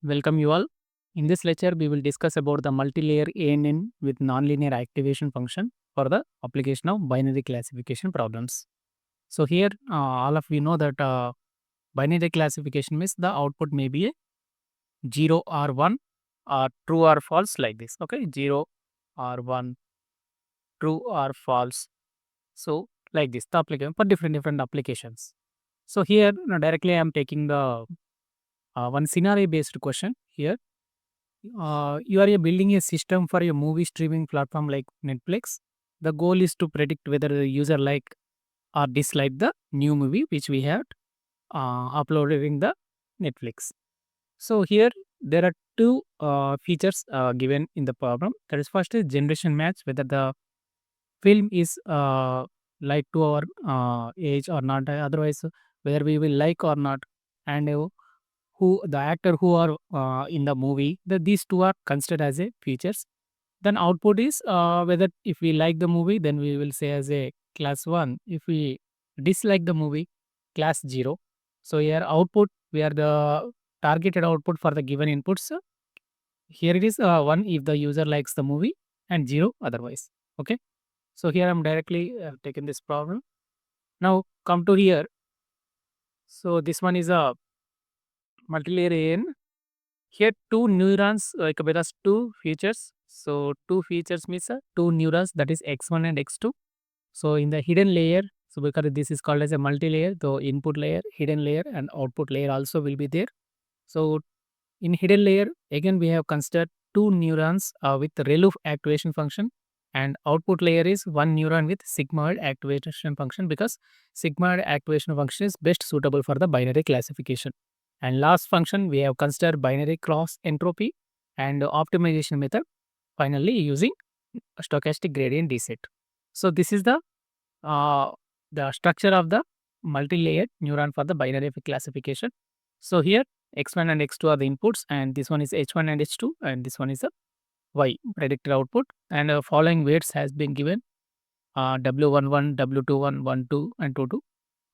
Welcome you all. In this lecture, we will discuss about the multilayer ANN with nonlinear activation function for the application of binary classification problems. So here, all of you know that binary classification means the output may be a 0 or 1 or true or false like this. Okay, 0 or 1, true or false. So like this, the application for different applications. So here, directly I am taking the one scenario based question here. You are building a system for a movie streaming platform like Netflix. The goal is to predict whether the user like or dislike the new movie which we have uploaded in the Netflix. So here there are two features given in the problem. That is first is generation match, whether the film is like to our age or not. Otherwise, whether we will like or not, and who the actor who are in the movie. These two are considered as a features. Then output is whether if we like the movie, then we will say as a class 1. If we dislike the movie, class 0. So here output, we are the targeted output for the given inputs. Here it is 1 if the user likes the movie and 0 otherwise. Okay. So here I'm directly taking this problem. Now come to here. So this one is a multilayer AN. Here two neurons with us two features. So two features means two neurons, that is x1 and x2. So in the hidden layer, so because this is called as a multi-layer, the input layer, hidden layer and output layer also will be there. So in hidden layer, again we have considered two neurons with ReLU activation function, and output layer is one neuron with sigmoid activation function, because sigmoid activation function is best suitable for the binary classification. And last function we have considered binary cross entropy and optimization method, finally using stochastic gradient descent. So this is uh, the structure of the multi-layered neuron for the binary classification. So here x1 and x2 are the inputs, and this one is h1 and h2, and this one is the y predicted output, and following weights has been given w11, w21, 12 and 22,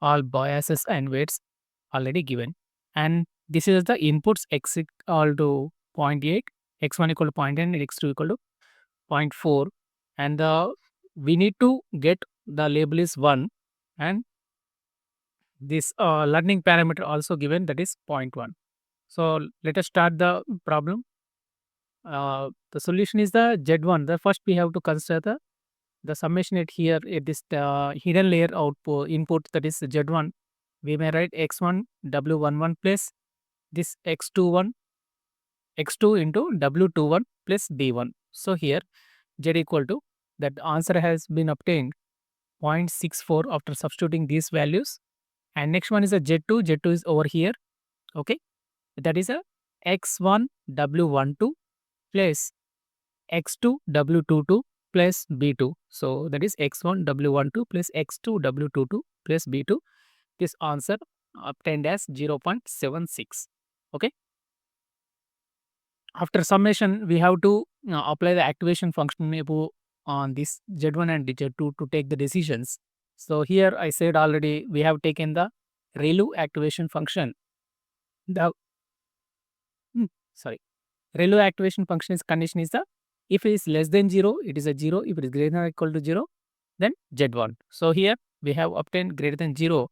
all biases and weights already given. And this is the inputs x equal to zero point 0.8, x1 equal to 0.9 and x2 equal to 0.4, and we need to get the label is 1, and this learning parameter also given, that is 0.1. So let us start the problem. The solution is the Z1. The first we have to consider the summation at here at this hidden layer output input, that is Z1. We may write x1 w11 plus this x21 x2 into w21 plus b1. So here z equal to, that answer has been obtained 0.64 after substituting these values. And next one is a z2. Z2 is over here. Okay, that is a x1 w12 plus x2 w22 plus b2. So that is x1 w12 plus x2 w22 plus b2. This answer obtained as 0.76. Okay. After summation, we have to apply the activation function above on this z1 and z2 to take the decisions. So here I said already we have taken the ReLU activation function. The sorry, ReLU activation function is condition is the, if it is less than 0, it is a 0. If it is greater than or equal to 0, then z1. So here we have obtained greater than 0.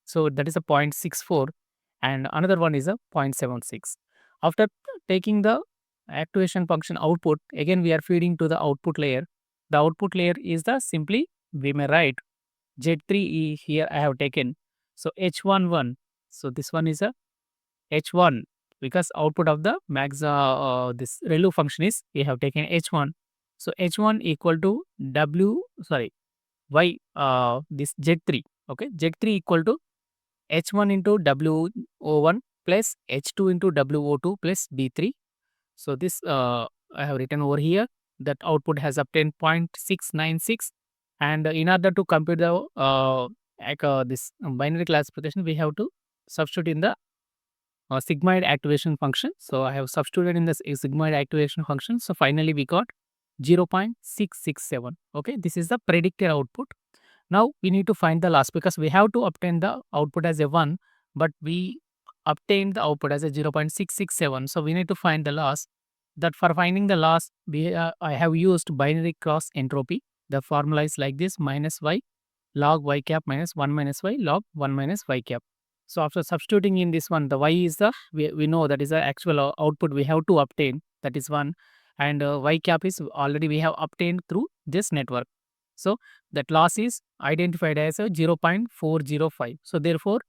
So that is a 0.64, and another one is a 0.76. After taking the activation function output, again we are feeding to the output layer. The output layer is the, simply we may write Z3E here I have taken. So H11. So this one is a H1, because output of the max this ReLU function is, we have taken H1. So H1 equal to W, sorry, Y this Z3. Okay, Z3 equal to H1 into WO1 plus H2 into WO2 plus B3. So this I have written over here, that output has obtained 0.696, and in order to compute the this binary classification, we have to substitute in the sigmoid activation function. So I have substituted in this sigmoid activation function. So finally we got 0.667. Okay, this is the predicted output. Now we need to find the loss, because we have to obtain the output as a 1, but we obtained the output as a 0.667. So we need to find the loss. That for finding the loss, I have used binary cross entropy. The formula is like this: minus y log y cap minus 1 minus y log 1 minus y cap. So after substituting in this one, the y is the, we know that is the actual output we have to obtain, that is 1, and y cap is already we have obtained through this network. So that loss is identified as a 0.405. So therefore,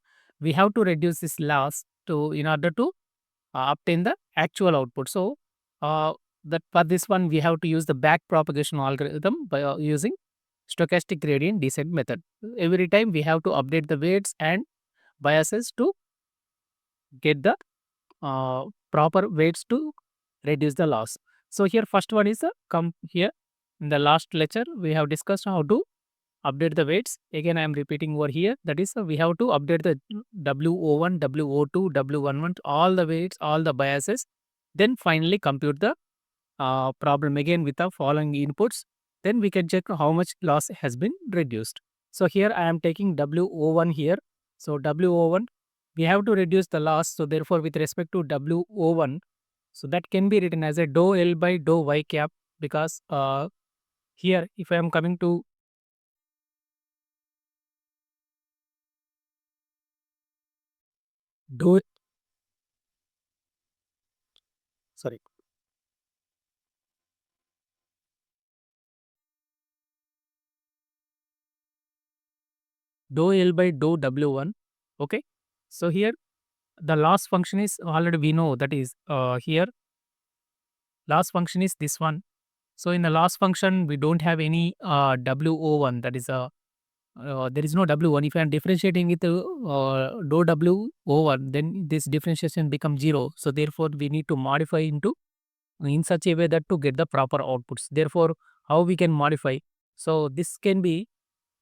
we have to reduce this loss to in order to obtain the actual output. So uh, that for this one, we have to use the back propagation algorithm by using stochastic gradient descent method. Every time we have to update the weights and biases to get the proper weights to reduce the loss. So here first one is the come here. In the last lecture, we have discussed how to update the weights. Again, I am repeating over here. That is, we have to update the WO1, WO2, W11, all the weights, all the biases. Then finally compute the problem again with the following inputs. Then we can check how much loss has been reduced. So here I am taking WO1 here. So WO1, we have to reduce the loss. So therefore, with respect to WO1, so that can be written as a dou L by dou Y cap, because here if I am coming to dou, sorry, dou L by dou W1. Okay. So here the loss function is already we know, that is here loss function is this one. So in the loss function, we don't have any WO1, that is a there is no W1. If I am differentiating with dou WO1, then this differentiation becomes 0. So therefore, we need to modify into in such a way that to get the proper outputs. Therefore, how we can modify? So this can be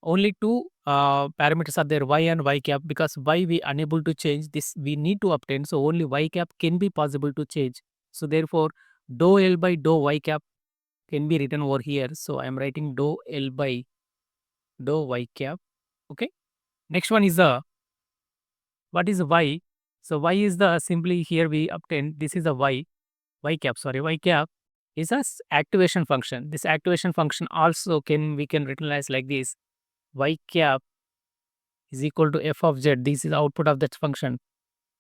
only two parameters are there, y and y cap, because y we unable to change, this we need to obtain. So only y cap can be possible to change. So therefore, dou L by dou y cap can be written over here. So I am writing dou L by dou y cap. Okay. Next one is the, what is y? So y is the, simply here we obtain, this is the y cap, sorry, y cap is a activation function. This activation function also we can written as like this: y cap is equal to f of z. This is the output of that function,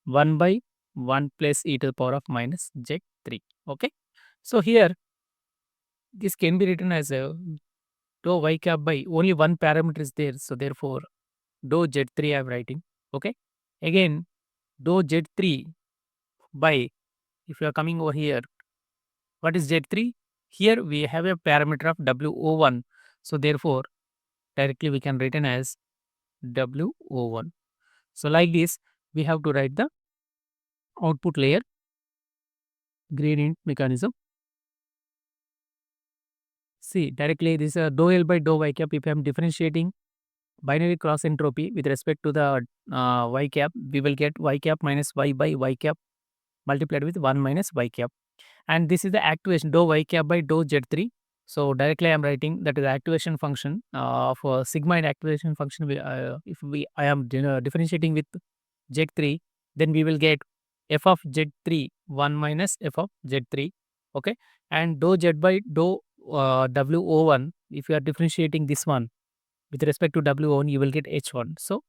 1 by 1 plus e to the power of minus z3. Okay. So here this can be written as a dou y cap by, only one parameter is there. So therefore, dou z3 I am writing. Okay. Again, dou z3 by, if you are coming over here, what is z3? Here we have a parameter of WO1. So therefore, directly we can written as WO1. So like this, we have to write the output layer gradient mechanism. See, directly this dou L by dou y cap, if I am differentiating binary cross entropy with respect to the y cap, we will get y cap minus y by y cap multiplied with 1 minus y cap. And this is the activation dou y cap by dou z3. So directly I am writing that is the activation function of sigmoid activation function. If I am differentiating with z3, then we will get f of z3 1 minus f of z3. Okay. And dou z by dou wo1, if you are differentiating this one with respect to w1, you will get h1. So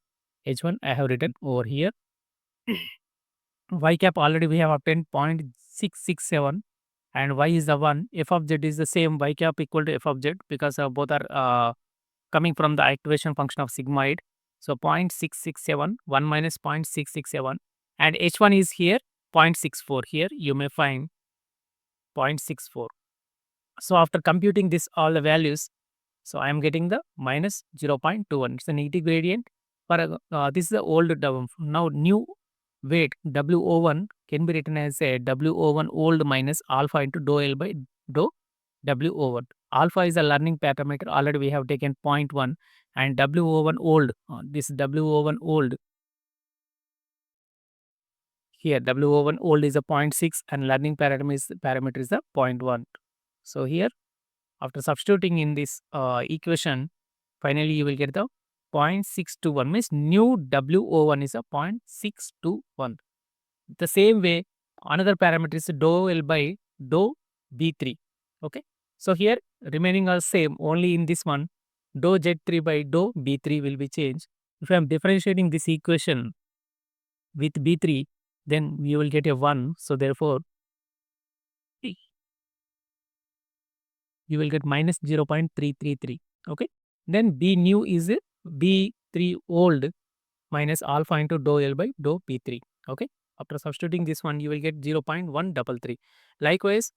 h1 I have written over here. Y cap already we have obtained 0.667, and y is the 1. F of z is the same, y cap equal to f of z, because both are coming from the activation function of sigmoid. So 0.667, 1 minus 0.667, and h1 is here 0.64. Here you may find 0.64. So after computing this all the values, so I am getting the minus 0.21. It's a negative gradient. For this is the old term. Now new weight WO1 can be written as a WO1 old minus alpha into dou L by dou WO1. Alpha is a learning parameter. Already we have taken 0.1, and WO1 old. This WO1 old. Here WO1 old is a 0.6, and learning parameter is the 0.1. So here, after substituting in this equation, finally you will get the 0.621, means new WO1 is a 0.621. The same way, another parameter is dou L by dou B3. Okay. So here remaining are same, only in this one, dou Z3 by dou B3 will be changed. If I am differentiating this equation with B3, then we will get a 1. So therefore, you will get minus 0.333. Okay. Then B new is B3 old minus alpha into dou L by dou B3. Okay. After substituting this one, you will get 0.133. Likewise,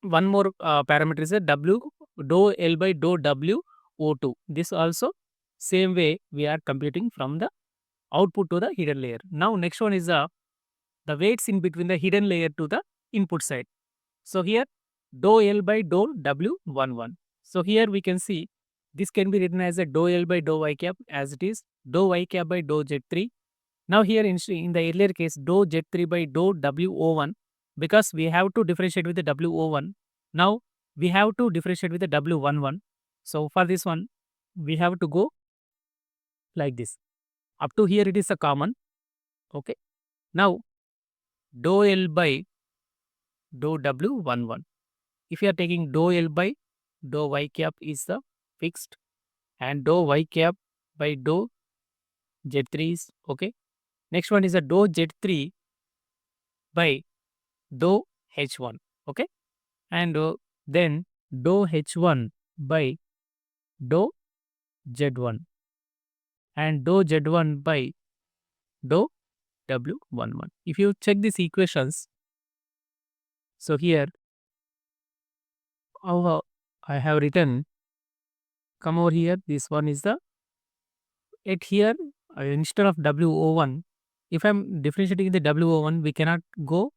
one more parameter is a W dou L by dou W O2. This also same way we are computing from the output to the hidden layer. Now next one is the weights in between the hidden layer to the input side. So here dou L by dou W11. So here we can see this can be written as a dou L by dou y cap as it is dou y cap by dou Z3. Now here in the earlier case dou Z3 by dou WO1, because we have to differentiate with the WO1. Now we have to differentiate with the W11. So for this one we have to go like this. Up to here it is a common. Okay. Now dou L by dou W11. If you are taking dou L by dou y cap is the fixed and dou y cap by dou Z3 is okay. Next one is a dou Z3 by dou H1. Okay. And then dou H1 by dou Z1 and dou Z1 by dou W11. If you check these equations, so here I have written, come over here, this one is the, at here instead of WO1, if I am differentiating the WO1, we cannot go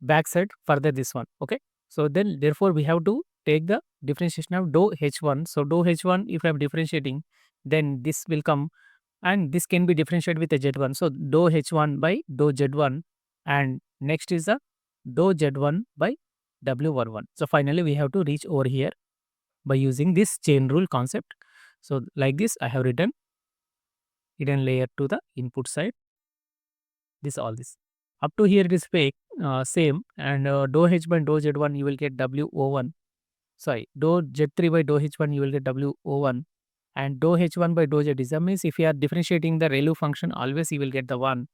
backside further this one. Okay. So then therefore we have to take the differentiation of dou H1. So dou H1 if I am differentiating, then this will come and this can be differentiated with the Z1. So dou H1 by dou Z1 and next is the dou Z1 by W11. So finally we have to reach over here by using this chain rule concept. So like this I have written hidden layer to the input side, this all this. Up to here it is fake, same and dou H by dou Z1 you will get WO1. Sorry, dou Z3 by dou H1 you will get WO1 and dou H1 by dou Z is, that means if you are differentiating the ReLU function always you will get the 1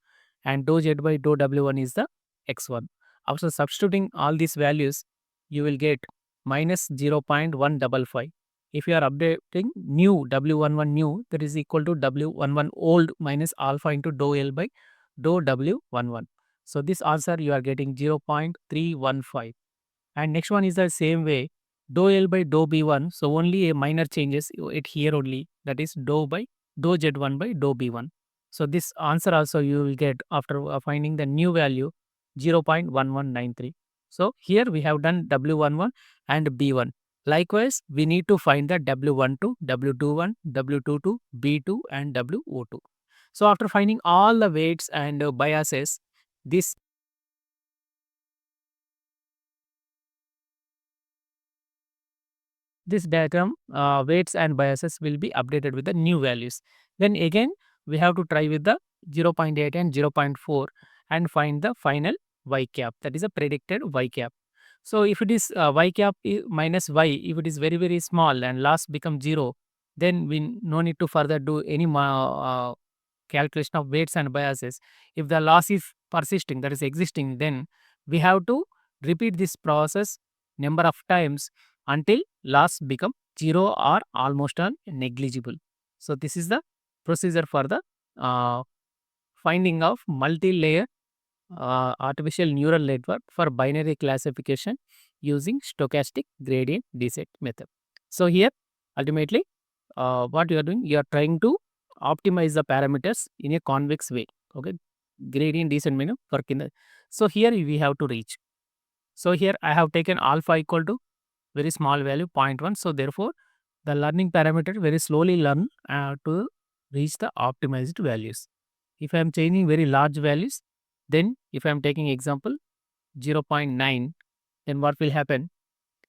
and dou Z by dou W1 is the x1. After substituting all these values you will get minus 0.155. If you are updating new W11 new, that is equal to W11 old minus alpha into dou L by dou W11. So this answer you are getting 0.315. And next one is the same way dou L by dou B1. So only a minor changes it here only, that is dou by dou Z1 by dou B1. So this answer also you will get after finding the new value 0.1193. So here we have done W11 and B1. Likewise, we need to find the W12, W21, W22, B2 and WO2. So after finding all the weights and biases, this diagram weights and biases will be updated with the new values. Then again we have to try with the 0.8 and 0.4 and find the final y cap, that is a predicted y cap. So if it is y cap minus y, if it is very small and loss becomes 0, then we no need to further do any calculation of weights and biases. If the loss is persisting, that is existing, then we have to repeat this process number of times until loss become 0 or almost negligible. So this is the procedure for the uh, finding of multi-layer artificial neural network for binary classification using stochastic gradient descent method. So here ultimately what you are doing, you are trying to optimize the parameters in a convex way. Okay, gradient descent menu for kinder. So here we have to reach. So here I have taken alpha equal to very small value 0.1. So therefore the learning parameter very slowly learn to reach the optimized values. If I am changing very large values, then if I am taking example 0.9, then what will happen?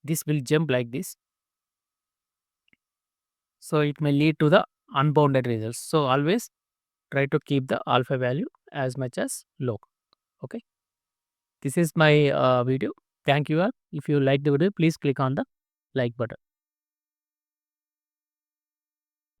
This will jump like this. So it may lead to the unbounded results. So always try to keep the alpha value as much as low. Okay. This is my video. Thank you all. If you like the video, please click on the like button.